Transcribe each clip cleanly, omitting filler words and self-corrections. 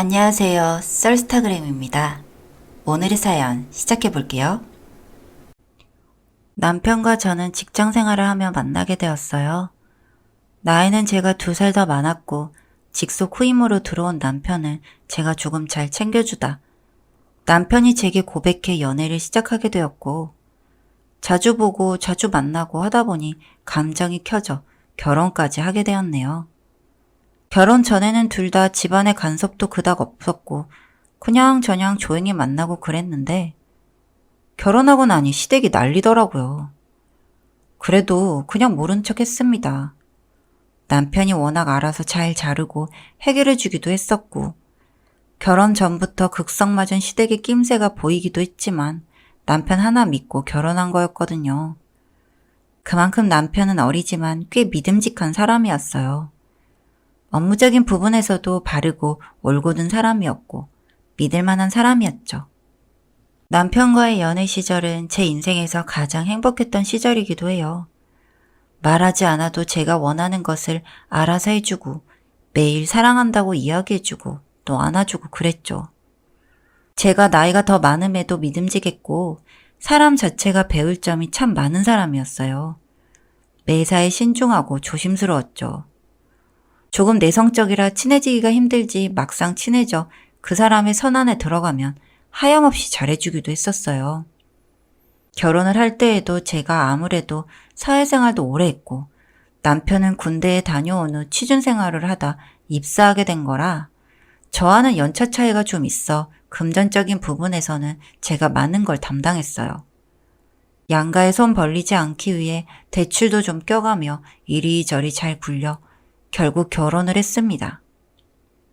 안녕하세요. 썰스타그램입니다. 오늘의 사연 시작해 볼게요. 남편과 저는 직장 생활을 하며 만나게 되었어요. 나이는 제가 2살 더 많았고 직속 후임으로 들어온 남편을 제가 조금 잘 챙겨주다 남편이 제게 고백해 연애를 시작하게 되었고 자주 보고 자주 만나고 하다 보니 감정이 켜져 결혼까지 하게 되었네요. 결혼 전에는 둘 다 집안의 간섭도 그닥 없었고 그냥저냥 조용히 만나고 그랬는데 결혼하고 나니 시댁이 난리더라고요. 그래도 그냥 모른 척 했습니다. 남편이 워낙 알아서 잘 자르고 해결해 주기도 했었고 결혼 전부터 극성맞은 시댁의 낌새가 보이기도 했지만 남편 하나 믿고 결혼한 거였거든요. 그만큼 남편은 어리지만 꽤 믿음직한 사람이었어요. 업무적인 부분에서도 바르고 올곧은 사람이었고 믿을 만한 사람이었죠. 남편과의 연애 시절은 제 인생에서 가장 행복했던 시절이기도 해요. 말하지 않아도 제가 원하는 것을 알아서 해주고 매일 사랑한다고 이야기해주고 또 안아주고 그랬죠. 제가 나이가 더 많음에도 믿음직했고 사람 자체가 배울 점이 참 많은 사람이었어요. 매사에 신중하고 조심스러웠죠. 조금 내성적이라 친해지기가 힘들지 막상 친해져 그 사람의 선 안에 들어가면 하염없이 잘해주기도 했었어요. 결혼을 할 때에도 제가 아무래도 사회생활도 오래 했고 남편은 군대에 다녀온 후 취준생활을 하다 입사하게 된 거라 저와는 연차 차이가 좀 있어 금전적인 부분에서는 제가 많은 걸 담당했어요. 양가에 손 벌리지 않기 위해 대출도 좀 껴가며 이리저리 잘 굴려 결국 결혼을 했습니다.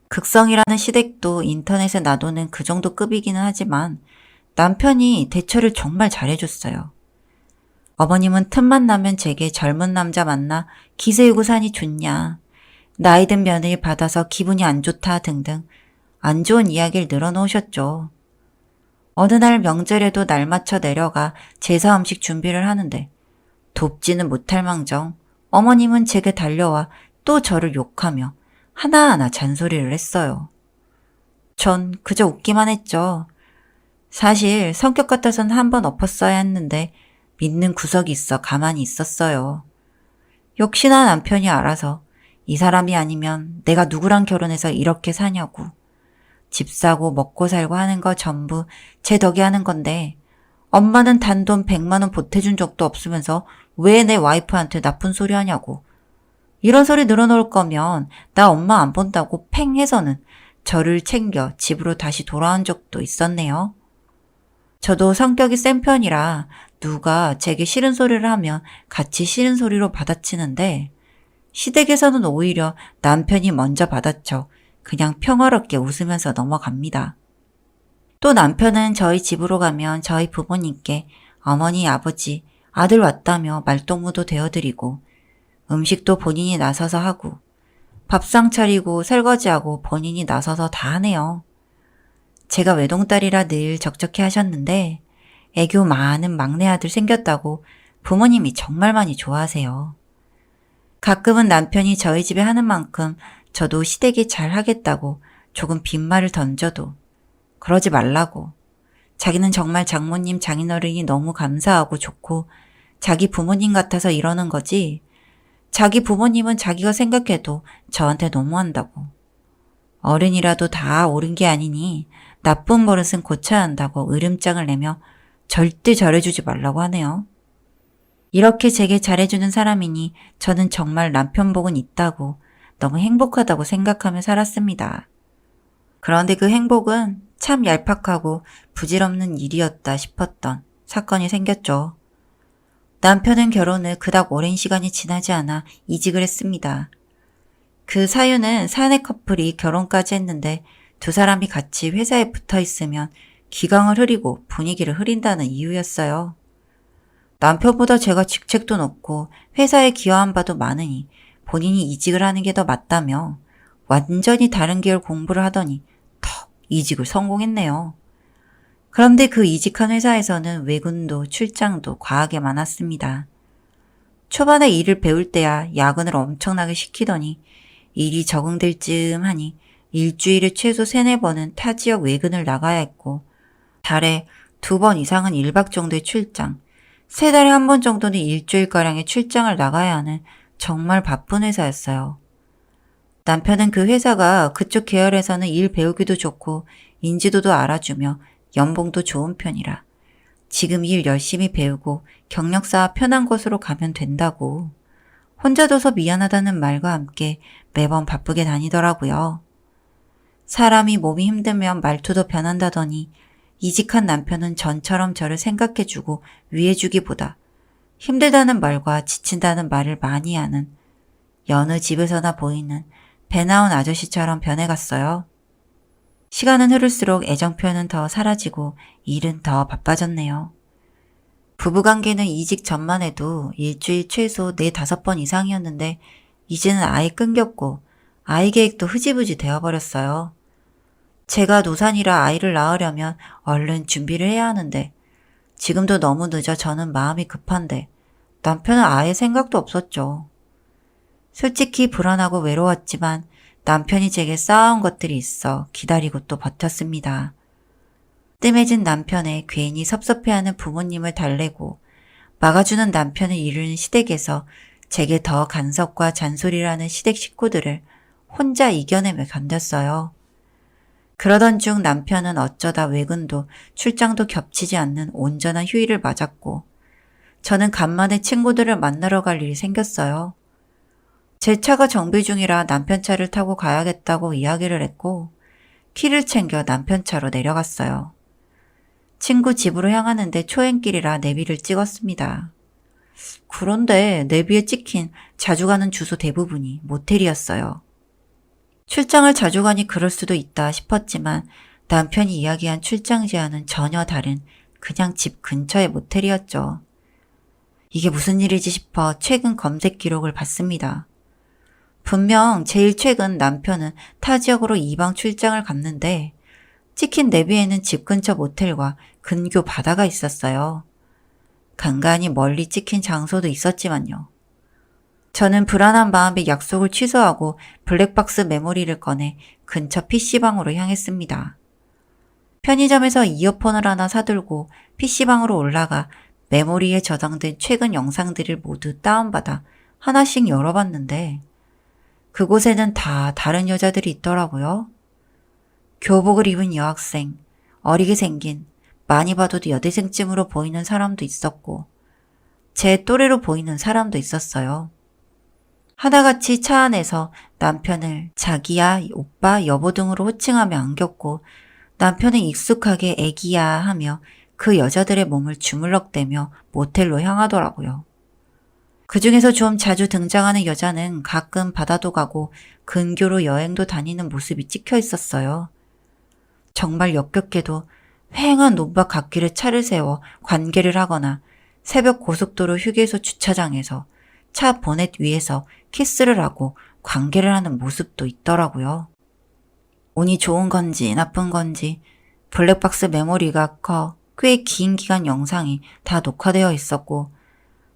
극성이라는 시댁도 인터넷에 놔두는 그 정도 급이기는 하지만 남편이 대처를 정말 잘해줬어요. 어머님은 틈만 나면 제게 젊은 남자 만나 기세우고 사니 좋냐, 나이 든 며느리 받아서 기분이 안 좋다 등등 안 좋은 이야기를 늘어놓으셨죠. 어느 날 명절에도 날 맞춰 내려가 제사 음식 준비를 하는데 돕지는 못할 망정 어머님은 제게 달려와 또 저를 욕하며 하나하나 잔소리를 했어요. 전 그저 웃기만 했죠. 사실 성격 같아선 한번 엎었어야 했는데 믿는 구석이 있어 가만히 있었어요. 역시나 남편이 알아서 이 사람이 아니면 내가 누구랑 결혼해서 이렇게 사냐고. 집 사고 먹고 살고 하는 거 전부 제 덕에 하는 건데 엄마는 단돈 100만 원 보태준 적도 없으면서 왜 내 와이프한테 나쁜 소리 하냐고. 이런 소리 늘어놓을 거면 나 엄마 안 본다고 팽 해서는 저를 챙겨 집으로 다시 돌아온 적도 있었네요. 저도 성격이 센 편이라 누가 제게 싫은 소리를 하면 같이 싫은 소리로 받아치는데 시댁에서는 오히려 남편이 먼저 받아쳐 그냥 평화롭게 웃으면서 넘어갑니다. 또 남편은 저희 집으로 가면 저희 부모님께 어머니, 아버지, 아들 왔다며 말동무도 되어드리고 음식도 본인이 나서서 하고 밥상 차리고 설거지하고 본인이 나서서 다 하네요. 제가 외동딸이라 늘 적적해 하셨는데 애교 많은 막내 아들 생겼다고 부모님이 정말 많이 좋아하세요. 가끔은 남편이 저희 집에 하는 만큼 저도 시댁이 잘 하겠다고 조금 빈말을 던져도 그러지 말라고 자기는 정말 장모님 장인어른이 너무 감사하고 좋고 자기 부모님 같아서 이러는 거지 자기 부모님은 자기가 생각해도 저한테 너무한다고. 어른이라도 다 옳은 게 아니니 나쁜 버릇은 고쳐야 한다고 으름장을 내며 절대 잘해주지 말라고 하네요. 이렇게 제게 잘해주는 사람이니 저는 정말 남편 복은 있다고 너무 행복하다고 생각하며 살았습니다. 그런데 그 행복은 참 얄팍하고 부질없는 일이었다 싶었던 사건이 생겼죠. 남편은 결혼을 그닥 오랜 시간이 지나지 않아 이직을 했습니다. 그 사유는 사내 커플이 결혼까지 했는데 두 사람이 같이 회사에 붙어 있으면 기강을 흐리고 분위기를 흐린다는 이유였어요. 남편보다 제가 직책도 높고 회사에 기여한 바도 많으니 본인이 이직을 하는 게 더 맞다며 완전히 다른 계열 공부를 하더니 턱 이직을 성공했네요. 그런데 그 이직한 회사에서는 외근도 출장도 과하게 많았습니다. 초반에 일을 배울 때야 야근을 엄청나게 시키더니 일이 적응될 쯤 하니 일주일에 최소 3-4번은 타 지역 외근을 나가야 했고 달에 2번 이상은 1박 정도의 출장, 3달에 1번 정도는 일주일가량의 출장을 나가야 하는 정말 바쁜 회사였어요. 남편은 그 회사가 그쪽 계열에서는 일 배우기도 좋고 인지도도 알아주며 연봉도 좋은 편이라 지금 일 열심히 배우고 경력 쌓아 편한 곳으로 가면 된다고 혼자 둬서 미안하다는 말과 함께 매번 바쁘게 다니더라고요. 사람이 몸이 힘들면 말투도 변한다더니 이직한 남편은 전처럼 저를 생각해주고 위해주기보다 힘들다는 말과 지친다는 말을 많이 하는 여느 집에서나 보이는 배 나온 아저씨처럼 변해갔어요. 시간은 흐를수록 애정 표현은 더 사라지고 일은 더 바빠졌네요. 부부관계는 이직 전만 해도 일주일 최소 4-5번 이상이었는데 이제는 아예 끊겼고 아이 계획도 흐지부지 되어버렸어요. 제가 노산이라 아이를 낳으려면 얼른 준비를 해야 하는데 지금도 너무 늦어 저는 마음이 급한데 남편은 아예 생각도 없었죠. 솔직히 불안하고 외로웠지만 남편이 제게 쌓아온 것들이 있어 기다리고 또 버텼습니다. 뜸해진 남편에 괜히 섭섭해하는 부모님을 달래고 막아주는 남편을 이루는 시댁에서 제게 더 간섭과 잔소리라는 시댁 식구들을 혼자 이겨내며 견뎠어요. 그러던 중 남편은 어쩌다 외근도 출장도 겹치지 않는 온전한 휴일을 맞았고 저는 간만에 친구들을 만나러 갈 일이 생겼어요. 제 차가 정비 중이라 남편 차를 타고 가야겠다고 이야기를 했고 키를 챙겨 남편 차로 내려갔어요. 친구 집으로 향하는데 초행길이라 내비를 찍었습니다. 그런데 내비에 찍힌 자주 가는 주소 대부분이 모텔이었어요. 출장을 자주 가니 그럴 수도 있다 싶었지만 남편이 이야기한 출장 제안은 전혀 다른 그냥 집 근처의 모텔이었죠. 이게 무슨 일이지 싶어 최근 검색 기록을 봤습니다. 분명 제일 최근 남편은 타 지역으로 이방 출장을 갔는데 찍힌 내비에는 집 근처 모텔과 근교 바다가 있었어요. 간간히 멀리 찍힌 장소도 있었지만요. 저는 불안한 마음에 약속을 취소하고 블랙박스 메모리를 꺼내 근처 PC방으로 향했습니다. 편의점에서 이어폰을 하나 사들고 PC방으로 올라가 메모리에 저장된 최근 영상들을 모두 다운받아 하나씩 열어봤는데 그곳에는 다 다른 여자들이 있더라고요. 교복을 입은 여학생, 어리게 생긴, 많이 봐도 여대생쯤으로 보이는 사람도 있었고 제 또래로 보이는 사람도 있었어요. 하나같이 차 안에서 남편을 자기야, 오빠, 여보 등으로 호칭하며 안겼고 남편은 익숙하게 애기야 하며 그 여자들의 몸을 주물럭대며 모텔로 향하더라고요. 그 중에서 좀 자주 등장하는 여자는 가끔 바다도 가고 근교로 여행도 다니는 모습이 찍혀 있었어요. 정말 역겹게도 휑한 논밭 갓길에 차를 세워 관계를 하거나 새벽 고속도로 휴게소 주차장에서 차 보넷 위에서 키스를 하고 관계를 하는 모습도 있더라고요. 운이 좋은 건지 나쁜 건지 블랙박스 메모리가 커 꽤 긴 기간 영상이 다 녹화되어 있었고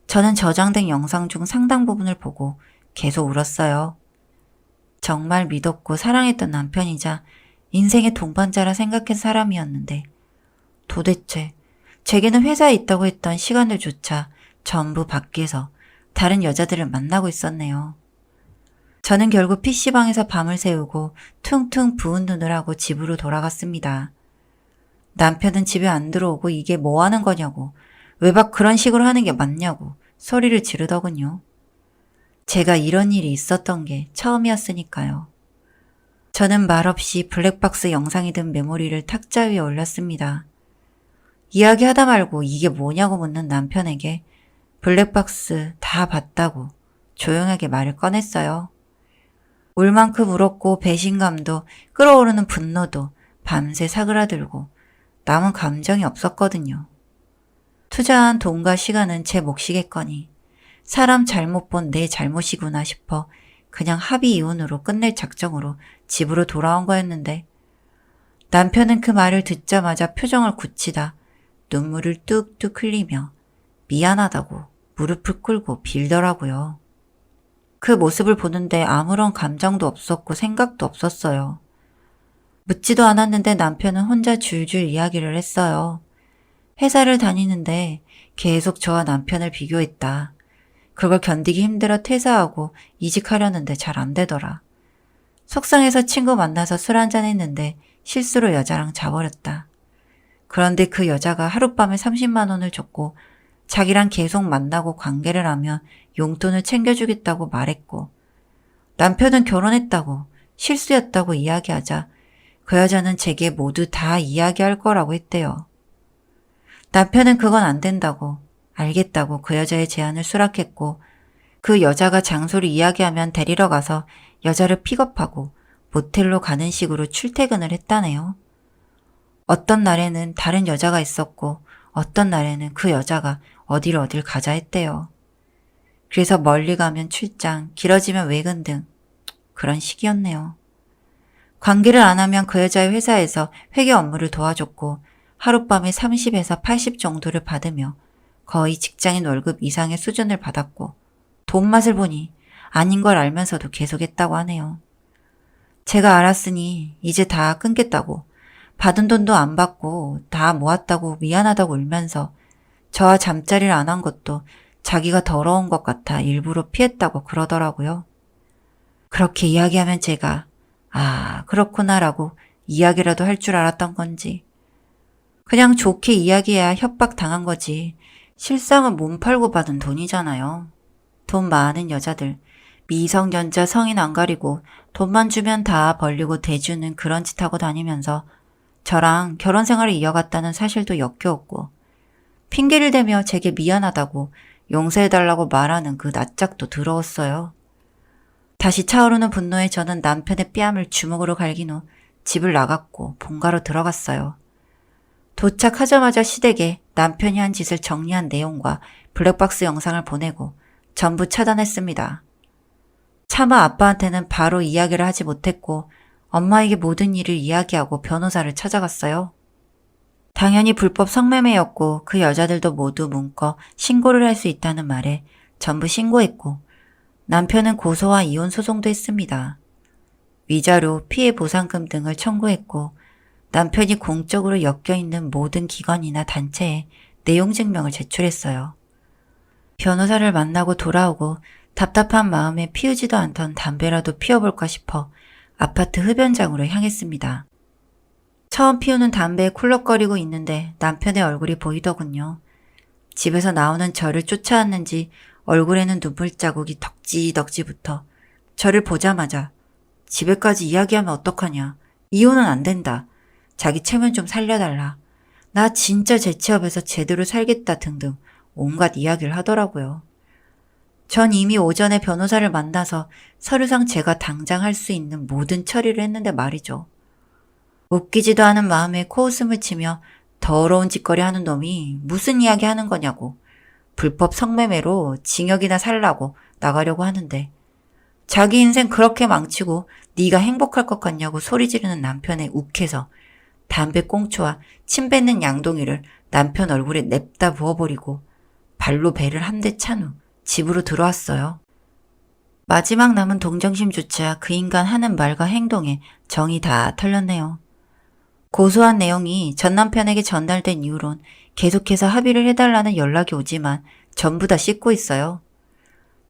저는 저장된 영상 중 상당 부분을 보고 계속 울었어요. 정말 믿었고 사랑했던 남편이자 인생의 동반자라 생각한 사람이었는데 도대체 제게는 회사에 있다고 했던 시간들조차 전부 밖에서 다른 여자들을 만나고 있었네요. 저는 결국 PC방에서 밤을 새우고 퉁퉁 부은 눈을 하고 집으로 돌아갔습니다. 남편은 집에 안 들어오고 이게 뭐 하는 거냐고 외박 그런 식으로 하는 게 맞냐고 소리를 지르더군요. 제가 이런 일이 있었던 게 처음이었으니까요. 저는 말없이 블랙박스 영상이 든 메모리를 탁자 위에 올렸습니다. 이야기하다 말고 이게 뭐냐고 묻는 남편에게 블랙박스 다 봤다고 조용하게 말을 꺼냈어요. 울 만큼 울었고 배신감도 끓어오르는 분노도 밤새 사그라들고 남은 감정이 없었거든요. 투자한 돈과 시간은 제 몫이겠거니 사람 잘못 본 내 잘못이구나 싶어 그냥 합의 이혼으로 끝낼 작정으로 집으로 돌아온 거였는데 남편은 그 말을 듣자마자 표정을 굳히다 눈물을 뚝뚝 흘리며 미안하다고 무릎을 꿇고 빌더라고요. 그 모습을 보는데 아무런 감정도 없었고 생각도 없었어요. 묻지도 않았는데 남편은 혼자 줄줄 이야기를 했어요. 회사를 다니는데 계속 저와 남편을 비교했다. 그걸 견디기 힘들어 퇴사하고 이직하려는데 잘 안 되더라. 속상해서 친구 만나서 술 한잔 했는데 실수로 여자랑 자버렸다. 그런데 그 여자가 하룻밤에 30만 원을 줬고 자기랑 계속 만나고 관계를 하면 용돈을 챙겨주겠다고 말했고 남편은 결혼했다고 실수였다고 이야기하자 그 여자는 제게 모두 다 이야기할 거라고 했대요. 남편은 그건 안 된다고 알겠다고 그 여자의 제안을 수락했고 그 여자가 장소를 이야기하면 데리러 가서 여자를 픽업하고 모텔로 가는 식으로 출퇴근을 했다네요. 어떤 날에는 다른 여자가 있었고 어떤 날에는 그 여자가 어딜 가자 했대요. 그래서 멀리 가면 출장, 길어지면 외근 등 그런 식이었네요. 관계를 안 하면 그 여자의 회사에서 회계 업무를 도와줬고 하룻밤에 30에서 80 정도를 받으며 거의 직장인 월급 이상의 수준을 받았고 돈 맛을 보니 아닌 걸 알면서도 계속했다고 하네요. 제가 알았으니 이제 다 끊겠다고 받은 돈도 안 받고 다 모았다고 미안하다고 울면서 저와 잠자리를 안 한 것도 자기가 더러운 것 같아 일부러 피했다고 그러더라고요. 그렇게 이야기하면 제가 아 그렇구나라고 이야기라도 할 줄 알았던 건지 그냥 좋게 이야기해야 협박 당한 거지 실상은 몸 팔고 받은 돈이잖아요. 돈 많은 여자들 미성년자 성인 안 가리고 돈만 주면 다 벌리고 대주는 그런 짓 하고 다니면서 저랑 결혼 생활을 이어갔다는 사실도 역겨웠고 핑계를 대며 제게 미안하다고 용서해달라고 말하는 그 낯짝도 더러웠어요. 다시 차오르는 분노에 저는 남편의 뺨을 주먹으로 갈긴 후 집을 나갔고 본가로 들어갔어요. 도착하자마자 시댁에 남편이 한 짓을 정리한 내용과 블랙박스 영상을 보내고 전부 차단했습니다. 차마 아빠한테는 바로 이야기를 하지 못했고 엄마에게 모든 일을 이야기하고 변호사를 찾아갔어요. 당연히 불법 성매매였고 그 여자들도 모두 문거 신고를 할 수 있다는 말에 전부 신고했고 남편은 고소와 이혼 소송도 했습니다. 위자료, 피해 보상금 등을 청구했고 남편이 공적으로 엮여있는 모든 기관이나 단체에 내용 증명을 제출했어요. 변호사를 만나고 돌아오고 답답한 마음에 피우지도 않던 담배라도 피워볼까 싶어 아파트 흡연장으로 향했습니다. 처음 피우는 담배에 쿨럭거리고 있는데 남편의 얼굴이 보이더군요. 집에서 나오는 저를 쫓아왔는지 얼굴에는 눈물 자국이 덕지덕지 붙어 저를 보자마자 집에까지 이야기하면 어떡하냐. 이혼은 안 된다. 자기 체면 좀 살려달라. 나 진짜 재취업해서 제대로 살겠다 등등 온갖 이야기를 하더라고요. 전 이미 오전에 변호사를 만나서 서류상 제가 당장 할 수 있는 모든 처리를 했는데 말이죠. 웃기지도 않은 마음에 코웃음을 치며 더러운 짓거리 하는 놈이 무슨 이야기 하는 거냐고 불법 성매매로 징역이나 살라고 나가려고 하는데 자기 인생 그렇게 망치고 네가 행복할 것 같냐고 소리 지르는 남편에 욱해서 담배 꽁초와 침 뱉는 양동이를 남편 얼굴에 냅다 부어버리고 발로 배를 한 대 찬 후 집으로 들어왔어요. 마지막 남은 동정심조차 그 인간 하는 말과 행동에 정이 다 털렸네요. 고소한 내용이 전 남편에게 전달된 이후론 계속해서 합의를 해달라는 연락이 오지만 전부 다 씻고 있어요.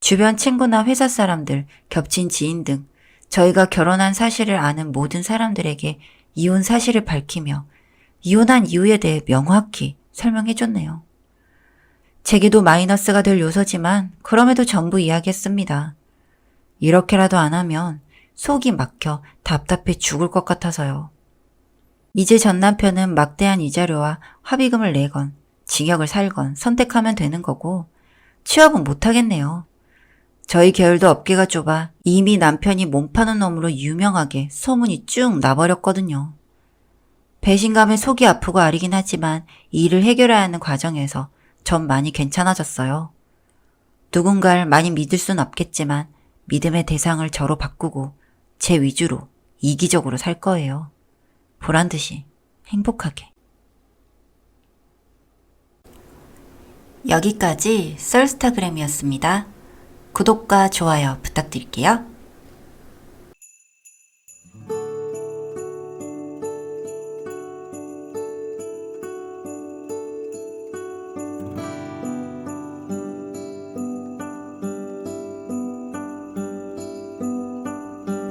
주변 친구나 회사 사람들, 겹친 지인 등 저희가 결혼한 사실을 아는 모든 사람들에게 이혼 사실을 밝히며 이혼한 이유에 대해 명확히 설명해줬네요. 제게도 마이너스가 될 요소지만 그럼에도 전부 이야기했습니다. 이렇게라도 안 하면 속이 막혀 답답해 죽을 것 같아서요. 이제 전 남편은 막대한 이자료와 합의금을 내건 징역을 살건 선택하면 되는 거고 취업은 못하겠네요. 저희 계열도 업계가 좁아 이미 남편이 몸 파는 놈으로 유명하게 소문이 쭉 나버렸거든요. 배신감에 속이 아프고 아리긴 하지만 일을 해결해야 하는 과정에서 전 많이 괜찮아졌어요. 누군가를 많이 믿을 순 없겠지만 믿음의 대상을 저로 바꾸고 제 위주로 이기적으로 살 거예요. 보란듯이 행복하게. 여기까지 썰스타그램이었습니다. 구독과 좋아요 부탁드릴게요.